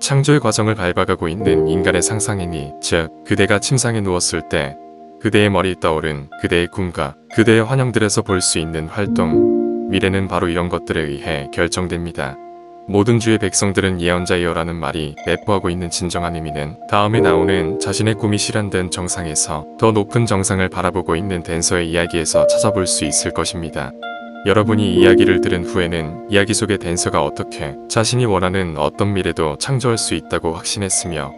창조의 과정을 밟아가고 있는 인간의 상상이니, 즉 그대가 침상에 누웠을 때 그대의 머리에 떠오른 그대의 꿈과 그대의 환영들에서 볼 수 있는 활동, 미래는 바로 이런 것들에 의해 결정됩니다. 모든 주의 백성들은 예언자이여라는 말이 내포하고 있는 진정한 의미는 다음에 나오는 자신의 꿈이 실현된 정상에서 더 높은 정상을 바라보고 있는 댄서의 이야기에서 찾아볼 수 있을 것입니다. 여러분이 이 이야기를 들은 후에는 이야기 속의 댄서가 어떻게 자신이 원하는 어떤 미래도 창조할 수 있다고 확신했으며,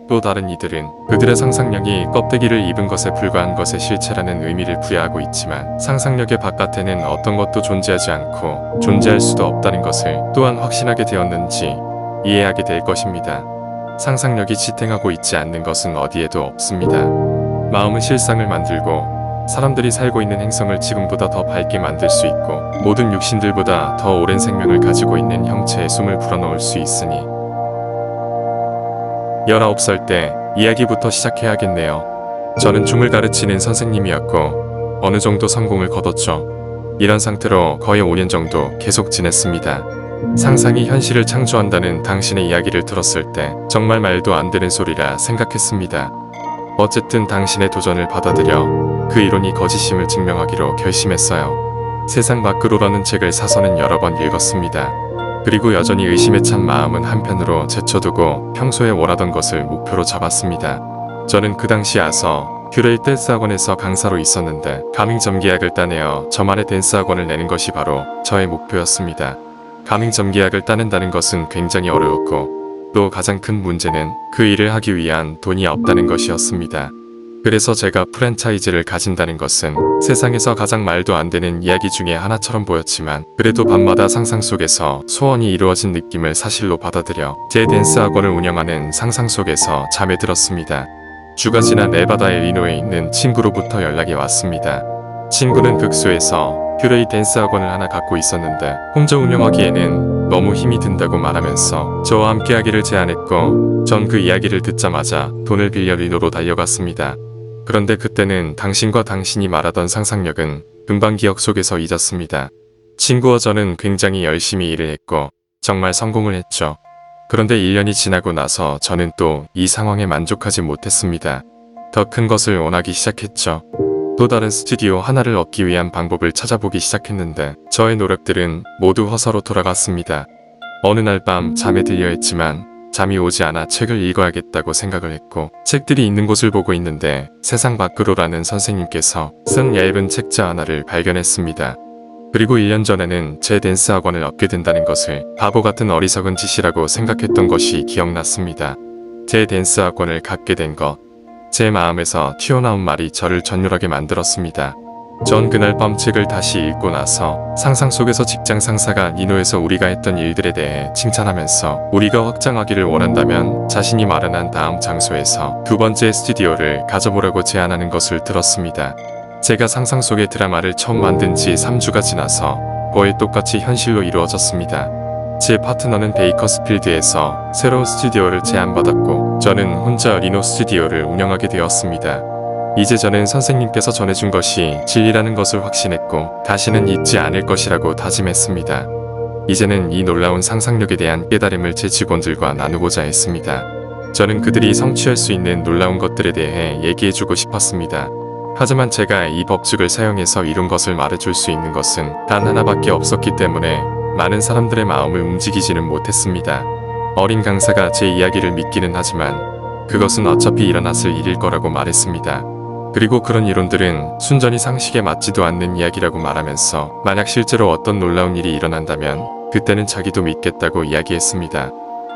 또 다른 이들은 그들의 상상력이 껍데기를 입은 것에 불과한 것의 실체라는 의미를 부여하고 있지만, 상상력의 바깥에는 어떤 것도 존재하지 않고 존재할 수도 없다는 것을 또한 확신하게 되었는지 이해하게 될 것입니다. 상상력이 지탱하고 있지 않는 것은 어디에도 없습니다. 마음은 실상을 만들고 사람들이 살고 있는 행성을 지금보다 더 밝게 만들 수 있고, 모든 육신들보다 더 오랜 생명을 가지고 있는 형체에 숨을 불어넣을 수 있으니, 19살 때 이야기부터 시작해야겠네요. 저는 춤을 가르치는 선생님이었고 어느 정도 성공을 거뒀죠. 이런 상태로 거의 5년 정도 계속 지냈습니다. 상상이 현실을 창조한다는 당신의 이야기를 들었을 때 정말 말도 안 되는 소리라 생각했습니다. 어쨌든 당신의 도전을 받아들여 그 이론이 거짓임을 증명하기로 결심했어요. 세상 밖으로라는 책을 사서는 여러 번 읽었습니다. 그리고 여전히 의심에 찬 마음은 한편으로 제쳐두고 평소에 원하던 것을 목표로 잡았습니다. 저는 그 당시 아서 큐레이 댄스 학원에서 강사로 있었는데, 가맹점계약을 따내어 저만의 댄스 학원을 내는 것이 바로 저의 목표였습니다. 가맹점계약을 따낸다는 것은 굉장히 어려웠고, 또 가장 큰 문제는 그 일을 하기 위한 돈이 없다는 것이었습니다. 그래서 제가 프랜차이즈를 가진다는 것은 세상에서 가장 말도 안 되는 이야기 중에 하나처럼 보였지만, 그래도 밤마다 상상 속에서 소원이 이루어진 느낌을 사실로 받아들여 제 댄스 학원을 운영하는 상상 속에서 잠에 들었습니다. 주가 지나 네바다의 리노에 있는 친구로부터 연락이 왔습니다. 친구는 극소에서 큐레이 댄스 학원을 하나 갖고 있었는데 혼자 운영하기에는 너무 힘이 든다고 말하면서 저와 함께 하기를 제안했고, 전 그 이야기를 듣자마자 돈을 빌려 리노로 달려갔습니다. 그런데 그때는 당신과 당신이 말하던 상상력은 금방 기억 속에서 잊었습니다. 친구와 저는 굉장히 열심히 일을 했고 정말 성공을 했죠. 그런데 1년이 지나고 나서 저는 또 이 상황에 만족하지 못했습니다. 더 큰 것을 원하기 시작했죠. 또 다른 스튜디오 하나를 얻기 위한 방법을 찾아보기 시작했는데, 저의 노력들은 모두 헛으로 돌아갔습니다. 어느 날 밤 잠에 들려 했지만 잠이 오지 않아 책을 읽어야겠다고 생각을 했고, 책들이 있는 곳을 보고 있는데 세상 밖으로라는 선생님께서 쓴 얇은 책자 하나를 발견했습니다. 그리고 1년 전에는 제 댄스 학원을 얻게 된다는 것을 바보 같은 어리석은 짓이라고 생각했던 것이 기억났습니다. 제 댄스 학원을 갖게 된 것, 제 마음에서 튀어나온 말이 저를 전율하게 만들었습니다. 전 그날 밤 책을 다시 읽고 나서 상상 속에서 직장 상사가 니노에서 우리가 했던 일들에 대해 칭찬하면서 우리가 확장하기를 원한다면 자신이 마련한 다음 장소에서 두 번째 스튜디오를 가져보라고 제안하는 것을 들었습니다. 제가 상상 속의 드라마를 처음 만든 지 3주가 지나서 거의 똑같이 현실로 이루어졌습니다. 제 파트너는 베이커스필드에서 새로운 스튜디오를 제안받았고, 저는 혼자 리노 스튜디오를 운영하게 되었습니다. 이제 저는 선생님께서 전해준 것이 진리라는 것을 확신했고 다시는 잊지 않을 것이라고 다짐했습니다. 이제는 이 놀라운 상상력에 대한 깨달음을 제 직원들과 나누고자 했습니다. 저는 그들이 성취할 수 있는 놀라운 것들에 대해 얘기해주고 싶었습니다. 하지만 제가 이 법칙을 사용해서 이룬 것을 말해줄 수 있는 것은 단 하나밖에 없었기 때문에 많은 사람들의 마음을 움직이지는 못했습니다. 어린 강사가 제 이야기를 믿기는 하지만 그것은 어차피 일어났을 일일 거라고 말했습니다. 그리고 그런 이론들은 순전히 상식에 맞지도 않는 이야기라고 말하면서 만약 실제로 어떤 놀라운 일이 일어난다면 그때는 자기도 믿겠다고 이야기했습니다.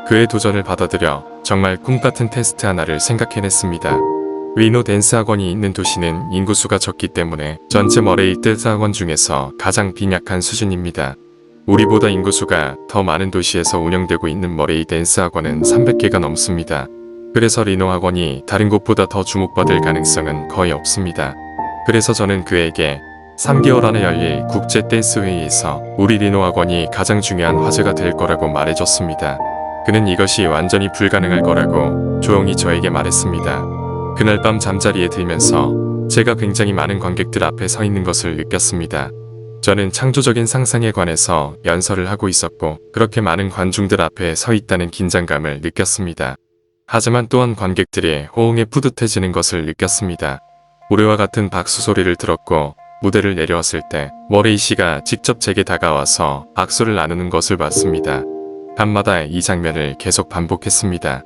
그의 도전을 받아들여 정말 꿈같은 테스트 하나를 생각해냈습니다. 리노 댄스 학원이 있는 도시는 인구수가 적기 때문에 전체 머레이 댄스 학원 중에서 가장 빈약한 수준입니다. 우리보다 인구수가 더 많은 도시에서 운영되고 있는 머레이 댄스 학원은 300개가 넘습니다. 그래서 리노 학원이 다른 곳보다 더 주목받을 가능성은 거의 없습니다. 그래서 저는 그에게 3개월 안에 열릴 국제 댄스 회의에서 우리 리노 학원이 가장 중요한 화제가 될 거라고 말해줬습니다. 그는 이것이 완전히 불가능할 거라고 조용히 저에게 말했습니다. 그날 밤 잠자리에 들면서 제가 굉장히 많은 관객들 앞에 서 있는 것을 느꼈습니다. 저는 창조적인 상상에 관해서 연설을 하고 있었고 그렇게 많은 관중들 앞에 서 있다는 긴장감을 느꼈습니다. 하지만 또한 관객들의 호응에 뿌듯해지는 것을 느꼈습니다. 우리와 같은 박수 소리를 들었고 무대를 내려왔을 때 머레이 씨가 직접 제게 다가와서 박수를 나누는 것을 봤습니다. 밤마다 이 장면을 계속 반복했습니다.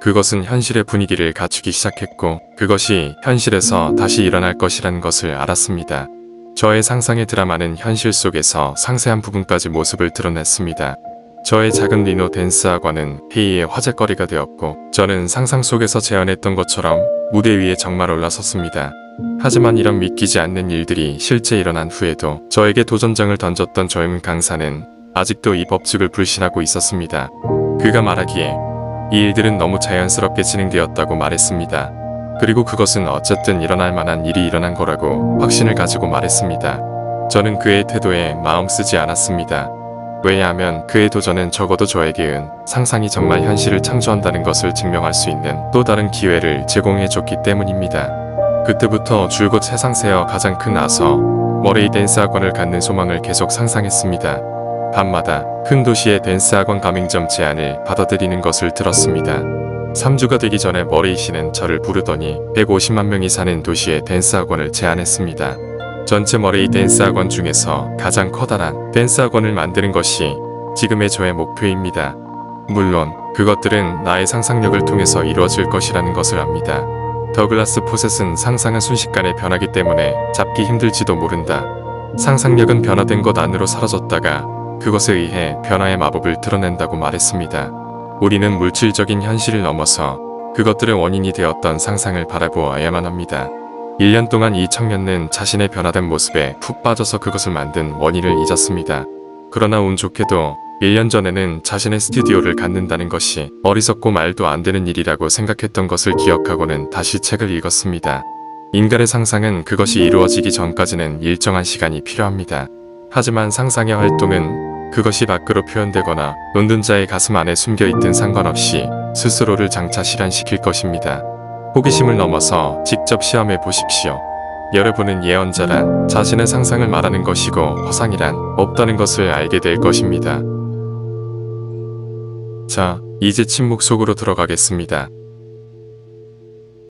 그것은 현실의 분위기를 갖추기 시작했고 그것이 현실에서 다시 일어날 것이라는 것을 알았습니다. 저의 상상의 드라마는 현실 속에서 상세한 부분까지 모습을 드러냈습니다. 저의 작은 리노 댄스 학원은 회의의 화제거리가 되었고 저는 상상 속에서 재현했던 것처럼 무대 위에 정말 올라섰습니다. 하지만 이런 믿기지 않는 일들이 실제 일어난 후에도 저에게 도전장을 던졌던 젊은 강사는 아직도 이 법칙을 불신하고 있었습니다. 그가 말하기에 이 일들은 너무 자연스럽게 진행되었다고 말했습니다. 그리고 그것은 어쨌든 일어날 만한 일이 일어난 거라고 확신을 가지고 말했습니다. 저는 그의 태도에 마음 쓰지 않았습니다. 왜냐하면 그의 도전은 적어도 저에게는 상상이 정말 현실을 창조한다는 것을 증명할 수 있는 또 다른 기회를 제공해 줬기 때문입니다. 그때부터 줄곧 세상세어 가장 큰 아서 머레이 댄스 학원을 갖는 소망을 계속 상상했습니다. 밤마다 큰 도시의 댄스 학원 가맹점 제안을 받아들이는 것을 들었습니다. 3주가 되기 전에 머레이 씨는 저를 부르더니 150만 명이 사는 도시의 댄스 학원을 제안했습니다. 전체 머레이 댄스 학원 중에서 가장 커다란 댄스 학원을 만드는 것이 지금의 저의 목표입니다. 물론 그것들은 나의 상상력을 통해서 이루어질 것이라는 것을 압니다. 더글라스 포셋은 상상은 순식간에 변하기 때문에 잡기 힘들지도 모른다. 상상력은 변화된 것 안으로 사라졌다가 그것에 의해 변화의 마법을 드러낸다고 말했습니다. 우리는 물질적인 현실을 넘어서 그것들의 원인이 되었던 상상을 바라보아야만 합니다. 1년 동안 이 청년은 자신의 변화된 모습에 푹 빠져서 그것을 만든 원인을 잊었습니다. 그러나 운 좋게도 1년 전에는 자신의 스튜디오를 갖는다는 것이 어리석고 말도 안 되는 일이라고 생각했던 것을 기억하고는 다시 책을 읽었습니다. 인간의 상상은 그것이 이루어지기 전까지는 일정한 시간이 필요합니다. 하지만 상상의 활동은 그것이 밖으로 표현되거나 논든 자의 가슴 안에 숨겨있든 상관없이 스스로를 장차 실현시킬 것입니다. 호기심을 넘어서 직접 시험해 보십시오. 여러분은 예언자란 자신의 상상을 말하는 것이고 허상이란 없다는 것을 알게 될 것입니다. 자, 이제 침묵 속으로 들어가겠습니다.